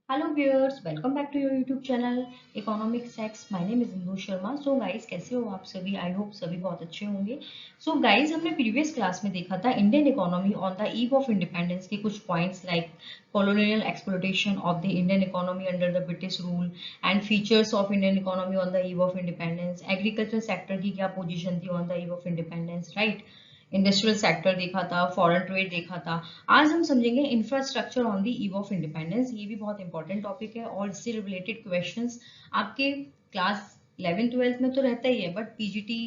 Hello viewers, welcome back to your YouTube channel economics. My name is Indu Sharma. So guys, कैसे हो आप सभी? I hope सभी बहुत अच्छे होंगे। सो गाइस, हमने प्रीवियस क्लास में देखा था Indian economy on the eve of independence के कुछ points like colonial exploitation of the Indian economy under the British rule and features of Indian economy on the eve of independence, agriculture sector की क्या position थी on the eve of independence, right? Industrial sector देखा था, foreign trade देखा था। आज हम समझेंगे infrastructure on the eve of independence. ये भी बहुत इंपॉर्टेंट टॉपिक है और इससे रिलेटेड क्वेश्चंस आपके क्लास 11-12 में तो रहता ही है, बट पीजीटी,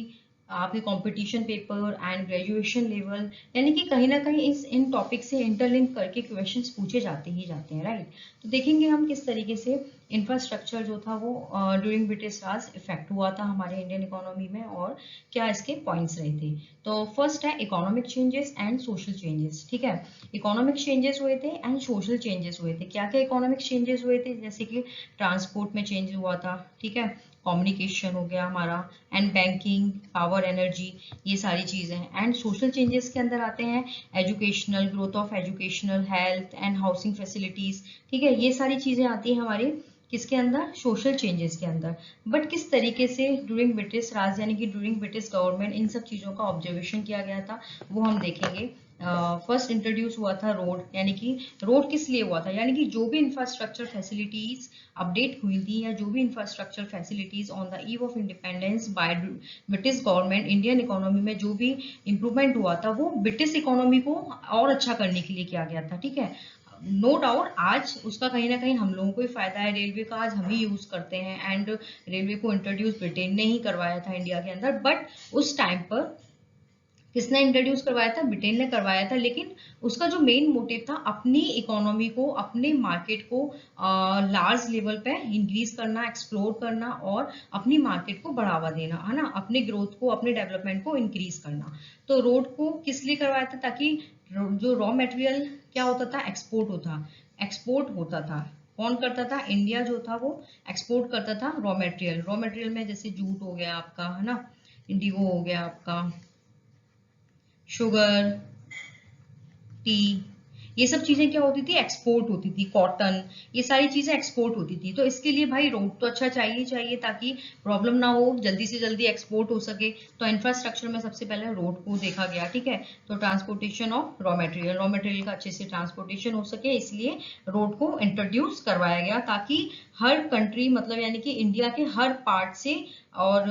आपके competition paper and graduation level, यानी कि कहीं ना कहीं इन टॉपिक से इंटरलिंक करके क्वेश्चंस पूछे जाते ही जाते हैं, राइट? तो देखेंगे हम किस तरीके से इंफ्रास्ट्रक्चर जो था वो ड्यूरिंग ब्रिटिश राज इफेक्ट हुआ था हमारे इंडियन इकोनॉमी में और क्या इसके पॉइंट्स रहे थे। तो फर्स्ट है economic changes and social changes. ठीक है, इकोनॉमिक चेंजेस हुए थे एंड सोशल चेंजेस हुए थे। क्या क्या इकोनॉमिक चेंजेस हुए थे? जैसे कि ट्रांसपोर्ट में चेंज हुआ था, ठीक है, कम्युनिकेशन हो गया हमारा, एंड बैंकिंग, पावर, एनर्जी, ये सारी चीजें हैं। एंड सोशल चेंजेस के अंदर आते हैं educational growth of educational, health and housing facilities. ठीक है, ये सारी चीजें आती हैं हमारे किसके अंदर? सोशल चेंजेस के अंदर। बट किस तरीके से ड्यूरिंग ब्रिटिश राज यानी कि ड्यूरिंग ब्रिटिश गवर्नमेंट इन सब चीजों का ऑब्जर्वेशन किया गया था, वो हम देखेंगे। फर्स्ट इंट्रोड्यूस हुआ था रोड, यानी कि रोड किस लिए हुआ था? यानी कि जो भी इंफ्रास्ट्रक्चर फैसिलिटीज अपडेट हुई थी या जो भी infrastructure facilities on the eve of independence by British government, Indian economy में जो भी इंप्रूवमेंट हुआ था वो ब्रिटिश इकोनॉमी को और अच्छा करने के लिए किया गया था। ठीक है, नो डाउट आज उसका कहीं ना कहीं हम लोगों को ही फायदा है। रेलवे का आज हम ही यूज करते हैं एंड रेलवे को इंट्रोड्यूस ब्रिटेन ने ही करवाया था इंडिया के अंदर। बट उस टाइम पर किसने इंट्रोड्यूस करवाया था? ब्रिटेन ने करवाया था। लेकिन उसका जो मेन मोटिव था अपनी इकोनॉमी को, अपने मार्केट को लार्ज लेवल पे इंक्रीज करना, एक्सप्लोर करना और अपनी मार्केट को बढ़ावा देना, है ना, अपने ग्रोथ को, अपने डेवलपमेंट को इंक्रीज करना। तो रोड को किस लिए करवाया था? ताकि जो रॉ मटेरियल क्या होता था? एक्सपोर्ट होता था। कौन करता था? इंडिया जो था वो एक्सपोर्ट करता था रॉ मटेरियल। रॉ मटेरियल में जैसे जूट हो गया आपका, है ना, इंडिगो हो गया आपका, शुगर, टी, ये सब चीजें क्या होती थी? एक्सपोर्ट होती थी। कॉटन, ये सारी चीजें एक्सपोर्ट होती थी। तो इसके लिए भाई रोड तो अच्छा चाहिए चाहिए ताकि प्रॉब्लम ना हो, जल्दी से जल्दी एक्सपोर्ट हो सके। तो इंफ्रास्ट्रक्चर में सबसे पहले रोड को देखा गया। ठीक है, तो ट्रांसपोर्टेशन ऑफ रॉ मटेरियल का अच्छे से ट्रांसपोर्टेशन हो सके, इसलिए रोड को इंट्रोड्यूस करवाया गया ताकि हर कंट्री, मतलब यानी कि इंडिया के हर पार्ट से और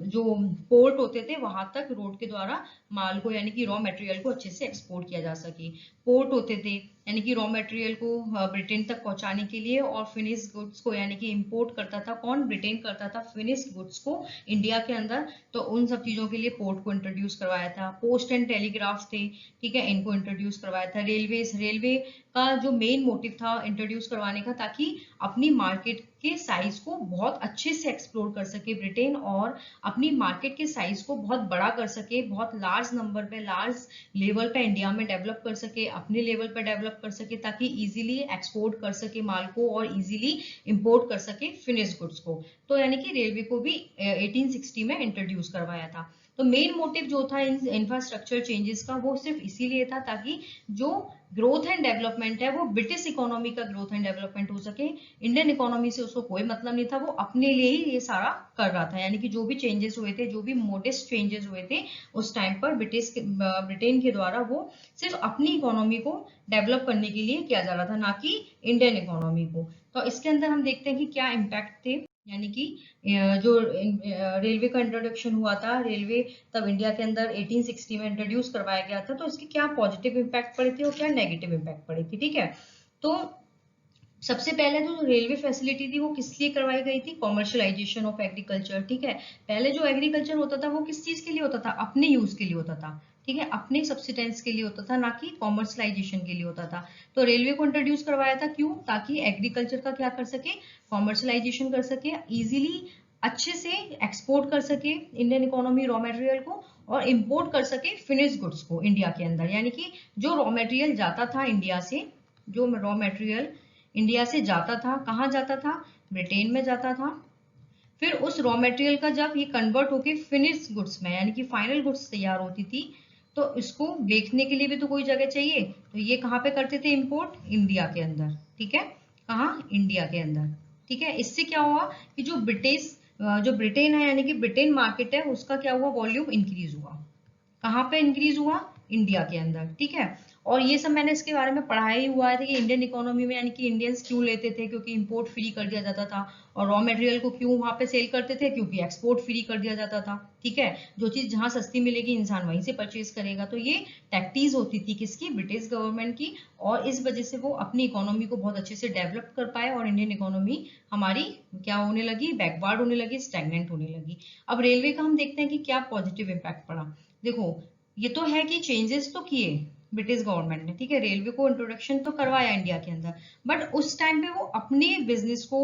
जो पोर्ट होते थे वहां तक रोड के द्वारा माल को, यानी कि रॉ मटेरियल को अच्छे से एक्सपोर्ट किया जा सके। पोर्ट होते थे यानी कि रॉ मटेरियल को ब्रिटेन तक पहुंचाने के लिए, और फिनिश गुड्स को यानी कि इंपोर्ट करता था कौन? ब्रिटेन करता था फिनिश गुड्स को इंडिया के अंदर। तो उन सब चीजों के लिए पोर्ट को इंट्रोड्यूस करवाया था। पोस्ट एंड टेलीग्राफ थे, ठीक है, इनको इंट्रोड्यूस करवाया था। रेलवे का जो मेन मोटिव था इंट्रोड्यूस करवाने का, ताकि अपनी मार्केट के साइज को बहुत अच्छे से एक्सप्लोर कर सके ब्रिटेन और अपनी मार्केट के साइज को बहुत बड़ा कर सके, बहुत लार्ज नंबर पे, लार्ज लेवल पे इंडिया में डेवलप कर सके, अपने लेवल पे डेवलप कर सके, ताकि इजीली एक्सपोर्ट कर सके माल को और इजीली इंपोर्ट कर सके फिनिश गुड्स को। तो यानी कि रेलवे को भी 1860 में इंट्रोड्यूस करवाया था। तो मेन मोटिव जो था इन इंफ्रास्ट्रक्चर चेंजेस का वो सिर्फ इसीलिए था ताकि जो ग्रोथ एंड डेवलपमेंट है वो ब्रिटिश इकोनॉमी का ग्रोथ एंड डेवलपमेंट हो सके। इंडियन इकोनॉमी से उसको कोई मतलब नहीं था, वो अपने लिए ही ये सारा कर रहा था। यानी कि जो भी चेंजेस हुए थे, जो भी मोडेस्ट चेंजेस हुए थे उस टाइम पर ब्रिटेन के द्वारा, वो सिर्फ अपनी इकोनॉमी को डेवलप करने के लिए किया जा रहा था, ना कि इंडियन इकोनॉमी को। तो इसके अंदर हम देखते हैं कि क्या इम्पैक्ट थे। यानी कि जो रेलवे का इंट्रोडक्शन हुआ था, रेलवे तब इंडिया के अंदर 1860 में इंट्रोड्यूस करवाया गया था, तो इसके क्या पॉजिटिव इम्पैक्ट पड़े थे और क्या नेगेटिव इम्पैक्ट पड़े थे। ठीक है, तो सबसे पहले तो जो रेलवे फैसिलिटी थी वो किस लिए करवाई गई थी? Commercialisation of agriculture. ठीक है, पहले जो एग्रीकल्चर होता था वो किस चीज के लिए होता था? अपने यूज के लिए होता था। ठीक है, अपने सब्सिडेंस के लिए होता था, ना कि कॉमर्शलाइजेशन के लिए होता था। तो रेलवे को इंट्रोड्यूस करवाया था, क्यों? ताकि एग्रीकल्चर का क्या कर सके? कॉमर्शलाइजेशन कर सके, इजिली अच्छे से एक्सपोर्ट कर सके इंडियन इकोनॉमी रॉ मटेरियल को, और इंपोर्ट कर सके फिनिश गुड्स को इंडिया के अंदर। यानी कि जो रॉ मटेरियल जाता था इंडिया से, जो रॉ मटेरियल इंडिया से जाता था, कहाँ जाता था? ब्रिटेन में जाता था। फिर उस रॉ मटेरियल का जब ये कन्वर्ट होके फिनिश गुड्स में, यानी कि फाइनल गुड्स तैयार होती थी, तो इसको बेचने के लिए भी तो कोई जगह चाहिए, तो ये कहाँ पे करते थे? इंपोर्ट इंडिया के अंदर। ठीक है, कहाँ, इंडिया के अंदर। ठीक है, इससे क्या हुआ कि जो ब्रिटेन है यानी कि ब्रिटेन मार्केट है उसका क्या हुआ, वॉल्यूम इंक्रीज हुआ। कहाँ पे इंक्रीज हुआ, इंडिया के अंदर। ठीक है, और ये सब मैंने इसके बारे में पढ़ाया ही हुआ है कि इंडियन इकोनॉमी में यानी कि इंडियंस क्यों लेते थे, क्योंकि इंपोर्ट फ्री कर दिया जाता था। और रॉ मटेरियल को क्यों वहां पे सेल करते थे, क्योंकि एक्सपोर्ट फ्री कर दिया जाता था। ठीक है, जो चीज जहां सस्ती मिलेगी इंसान वहीं से परचेज करेगा। तो ये टैक्टिस होती थी किसकी, ब्रिटिश गवर्नमेंट की। और इस वजह से वो अपनी इकोनॉमी को बहुत अच्छे से डेवलप कर पाए और इंडियन इकोनॉमी हमारी क्या होने लगी, बैकवर्ड होने लगी, स्टैग्नेंट होने लगी। अब रेलवे का हम देखते हैं कि क्या पॉजिटिव इम्पैक्ट पड़ा। देखो, ये तो है कि चेंजेस तो किए ब्रिटिश गवर्नमेंट ने। ठीक है, रेलवे को इंट्रोडक्शन तो करवाया इंडिया के अंदर, बट उस टाइम पे वो अपने बिजनेस को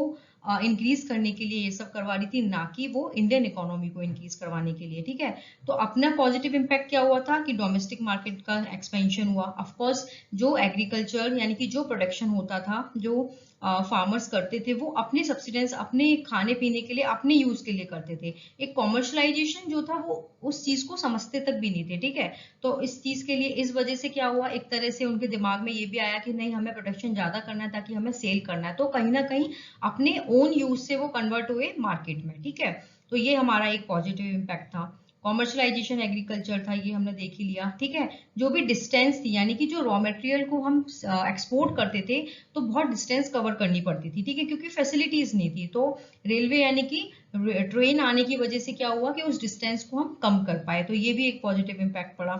इंक्रीज करने के लिए ये सब करवा रही थी, ना कि वो इंडियन इकोनॉमी को इंक्रीज करवाने के लिए। ठीक है, तो अपना पॉजिटिव इम्पैक्ट क्या हुआ था कि डोमेस्टिक मार्केट का एक्सपेंशन हुआ। ऑफ कोर्स जो एग्रीकल्चर यानी कि जो प्रोडक्शन होता था, जो फार्मर्स करते थे, वो अपने सब्सिडेंस, अपने खाने पीने के लिए, अपने यूज के लिए करते थे। एक कॉमर्शलाइजेशन जो था वो उस चीज को समझते तक भी नहीं थे। ठीक है, तो इस चीज के लिए इस वजह से क्या हुआ, एक तरह से उनके दिमाग में ये भी आया कि नहीं, हमें प्रोडक्शन ज्यादा करना है ताकि हमें सेल करना है। तो कहीं ना कहीं अपने ओन यूज से वो कन्वर्ट हुए मार्केट में। ठीक है, तो ये हमारा एक पॉजिटिव इम्पैक्ट था। कॉमर्शलाइजेशन एग्रीकल्चर था, ये हमने देख ही लिया। ठीक है, जो भी डिस्टेंस थी यानी कि जो रॉ मटेरियल को हम एक्सपोर्ट करते थे तो बहुत डिस्टेंस कवर करनी पड़ती थी। ठीक है, क्योंकि फैसिलिटीज नहीं थी। तो रेलवे यानी कि ट्रेन आने की वजह से क्या हुआ कि उस डिस्टेंस को हम कम कर पाए। तो ये भी एक पॉजिटिव इम्पैक्ट पड़ा।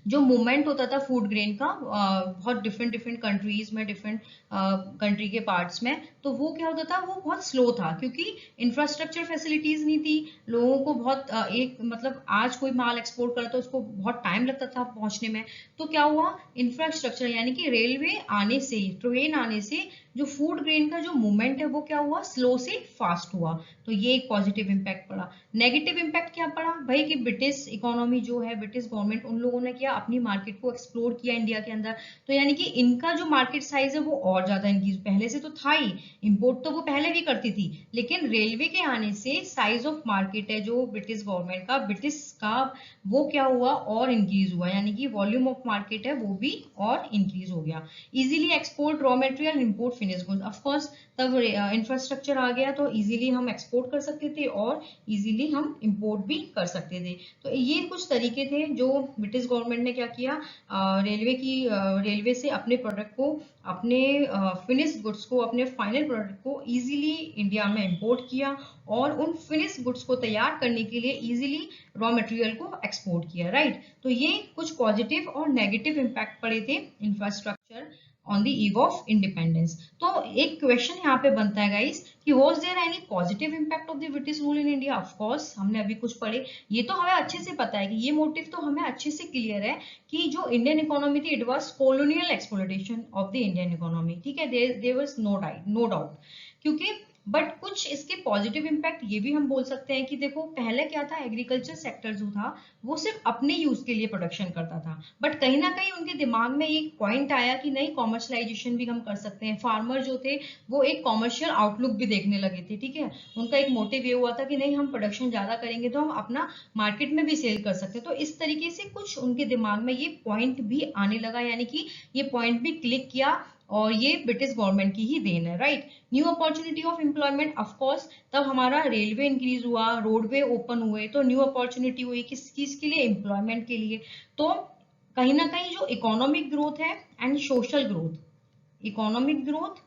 जो मूवमेंट होता था फूड ग्रेन का बहुत डिफरेंट डिफरेंट कंट्रीज में, डिफरेंट कंट्री के पार्ट्स में, तो वो क्या होता था, वो बहुत स्लो था क्योंकि इंफ्रास्ट्रक्चर फैसिलिटीज नहीं थी। लोगों को बहुत एक मतलब आज कोई माल एक्सपोर्ट करा तो उसको बहुत टाइम लगता था पहुंचने में। तो क्या हुआ, इंफ्रास्ट्रक्चर यानी कि रेलवे आने से, ट्रेन आने से जो फूड ग्रेन का जो मूवमेंट है वो क्या हुआ, स्लो से फास्ट हुआ। तो ये एक पॉजिटिव इम्पैक्ट पड़ा। नेगेटिव इम्पैक्ट क्या पड़ा भाई कि ब्रिटिश इकोनॉमी जो है, ब्रिटिश गवर्नमेंट, उन लोगों ने क्या अपनी मार्केट को एक्सप्लोर किया इंडिया के अंदर। तो यानी कि इनका जो मार्केट साइज है वो और ज्यादा इनकी पहले से तो था ही, इंपोर्ट तो वो पहले भी करती थी, लेकिन रेलवे के आने से साइज ऑफ मार्केट है जो ब्रिटिश गवर्नमेंट का, ब्रिटिश का, वो क्या हुआ, और इंक्रीज हुआ। यानी कि वॉल्यूम ऑफ मार्केट है वो भी और इंक्रीज हो गया। Easily export raw material, import finish goods. Of course तब इंफ्रास्ट्रक्चर आ गया तो इजीली हम एक्सपोर्ट कर सकते थे और इजीली हम इंपोर्ट भी कर सकते थे। तो ये कुछ तरीके थे जो ब्रिटिश गवर्नमेंट ने क्या किया, रेलवे से अपने प्रोडक्ट को, अपने फिनिश गुड्स को, अपने फाइनल प्रोडक्ट को इजीली इंडिया में इंपोर्ट किया और उन फिनिश गुड्स को तैयार करने के लिए इजीली रॉ मटेरियल को एक्सपोर्ट किया। राइट, तो ये कुछ पॉजिटिव और नेगेटिव इम्पैक्ट पड़े थे infrastructure on the eve of independence. तो एक क्वेश्चन यहाँ पे बनता है गाइस कि was there any positive impact of the British rule in India. Of course, हमने अभी कुछ पढ़े, ये तो हमें अच्छे से पता है कि ये मोटिव तो हमें अच्छे से क्लियर है कि जो इंडियन इकोनॉमी थी, it was colonial exploitation of the Indian economy. ठीक है, देयर वाज नो डाउट। क्योंकि बट कुछ इसके पॉजिटिव इम्पैक्ट ये भी हम बोल सकते हैं कि देखो, पहले क्या था, एग्रीकल्चर सेक्टर जो था वो सिर्फ अपने यूज के लिए प्रोडक्शन करता था, बट कहीं ना कहीं उनके दिमाग में एक पॉइंट आया कि नहीं, कॉमर्शलाइजेशन भी हम कर सकते हैं। फार्मर जो थे वो एक कॉमर्शियल आउटलुक भी देखने लगे थे। ठीक है, उनका एक मोटिव ये हुआ था कि नहीं, हम प्रोडक्शन ज्यादा करेंगे तो हम अपना मार्केट में भी सेल कर सकते हैं। तो इस तरीके से कुछ उनके दिमाग में ये पॉइंट भी आने लगा, यानी कि ये पॉइंट भी क्लिक किया, और ये ब्रिटिश गवर्नमेंट की ही देन है। Right, new opportunity of employment. Of course तब हमारा रेलवे इंक्रीज हुआ, रोडवे ओपन हुए, तो न्यू अपॉर्चुनिटी हुई किस चीज के लिए, एम्प्लॉयमेंट के लिए। तो कहीं ना कहीं जो इकोनॉमिक ग्रोथ है and social growth, economic growth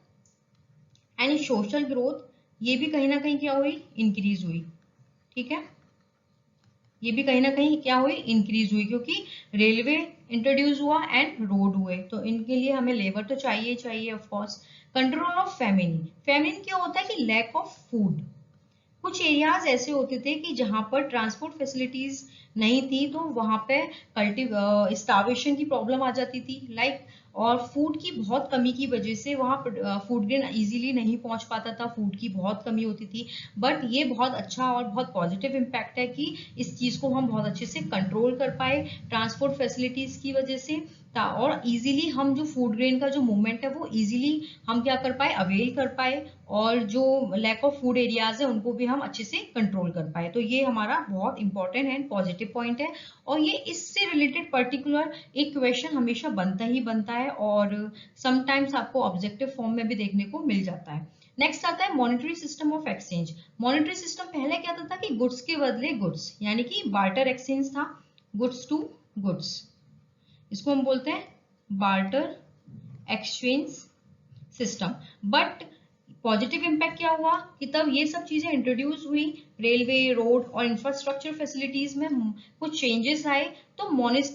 and social growth, ये भी कहीं ना कहीं क्या हुई, इंक्रीज हुई। ठीक है, ये भी कहीं ना कहीं क्या हुई, इंक्रीज हुई, क्योंकि रेलवे इंट्रोड्यूस हुआ एंड रोड हुए। तो इनके लिए हमें लेबर तो चाहिए चाहिए of course. Control of famine. Famine क्या होता है कि लैक ऑफ फूड। कुछ एरियाज ऐसे होते थे कि जहां पर ट्रांसपोर्ट फैसिलिटीज नहीं थी, तो वहां पे स्टार्वेशन की प्रॉब्लम आ जाती थी, लाइक, और फूड की बहुत कमी की वजह से वहां फूड ग्रेन इजीली नहीं पहुंच पाता था, फूड की बहुत कमी होती थी। बट ये बहुत अच्छा और बहुत पॉजिटिव इम्पैक्ट है कि इस चीज को हम बहुत अच्छे से कंट्रोल कर पाए ट्रांसपोर्ट फैसिलिटीज की वजह से। और इजीली हम जो फूड ग्रेन का जो मूवमेंट है वो इजीली हम क्या कर पाए, अवेल कर पाए, और जो लैक ऑफ फूड एरियाज है उनको भी हम अच्छे से कंट्रोल कर पाए। तो ये हमारा बहुत इंपॉर्टेंट एंड पॉजिटिव पॉइंट है। और ये इससे रिलेटेड पर्टिकुलर एक क्वेश्चन हमेशा बनता ही बनता है, और समटाइम्स आपको ऑब्जेक्टिव फॉर्म में भी देखने को मिल जाता है। नेक्स्ट आता है monetary system of exchange. Monetary system पहले क्या था कि गुड्स के बदले गुड्स, यानी कि बार्टर एक्सचेंज था, गुड्स टू गुड्स, इसको हम बोलते हैं barter exchange system. But positive impact क्या हुआ कि तब ये सब चीजें इंट्रोड्यूस हुई, रेलवे, रोड और इंफ्रास्ट्रक्चर फैसिलिटीज में कुछ चेंजेस आए, तो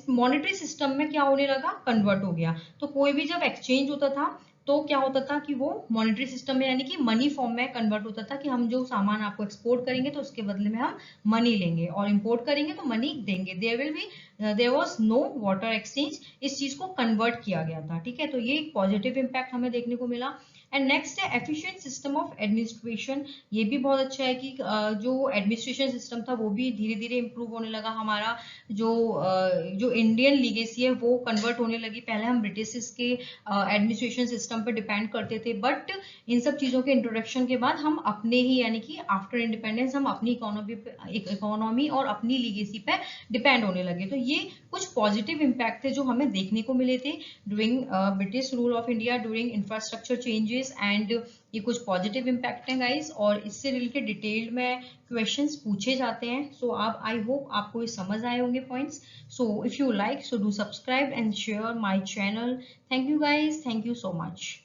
मॉनेटरी सिस्टम में क्या होने लगा, कन्वर्ट हो गया। तो कोई भी जब एक्सचेंज होता था तो क्या होता था कि वो मॉनेटरी सिस्टम में यानी कि मनी फॉर्म में कन्वर्ट होता था, कि हम जो सामान आपको एक्सपोर्ट करेंगे तो उसके बदले में हम मनी लेंगे, और इंपोर्ट करेंगे तो मनी देंगे। There was no barter exchange, इस चीज को कन्वर्ट किया गया था। ठीक है, तो ये एक पॉजिटिव इम्पैक्ट हमें देखने को मिला। एंड नेक्स्ट है एफिशिएंट सिस्टम ऑफ एडमिनिस्ट्रेशन। ये भी बहुत अच्छा है कि जो एडमिनिस्ट्रेशन सिस्टम था वो भी धीरे धीरे इंप्रूव होने लगा। हमारा जो इंडियन लीगेसी है वो कन्वर्ट होने लगी। पहले हम ब्रिटिश के एडमिनिस्ट्रेशन सिस्टम पर डिपेंड करते थे, बट इन सब चीजों के इंट्रोडक्शन के बाद हम अपने ही यानी कि आफ्टर इंडिपेंडेंस हम अपनी इकोनॉमी और अपनी लीगेसी पे डिपेंड होने लगे। तो ये कुछ पॉजिटिव इम्पैक्ट थे जो हमें देखने को मिले थे during British rule of India, during infrastructure changes, and ये कुछ पॉजिटिव इम्पैक्ट हैं गाइस, और इससे रिलेटेड डिटेल्ड में क्वेश्चंस पूछे जाते हैं। सो आप, आई होप आपको ये समझ आए होंगे points. So if you like, so do subscribe and share my channel. Thank you guys, thank you so much.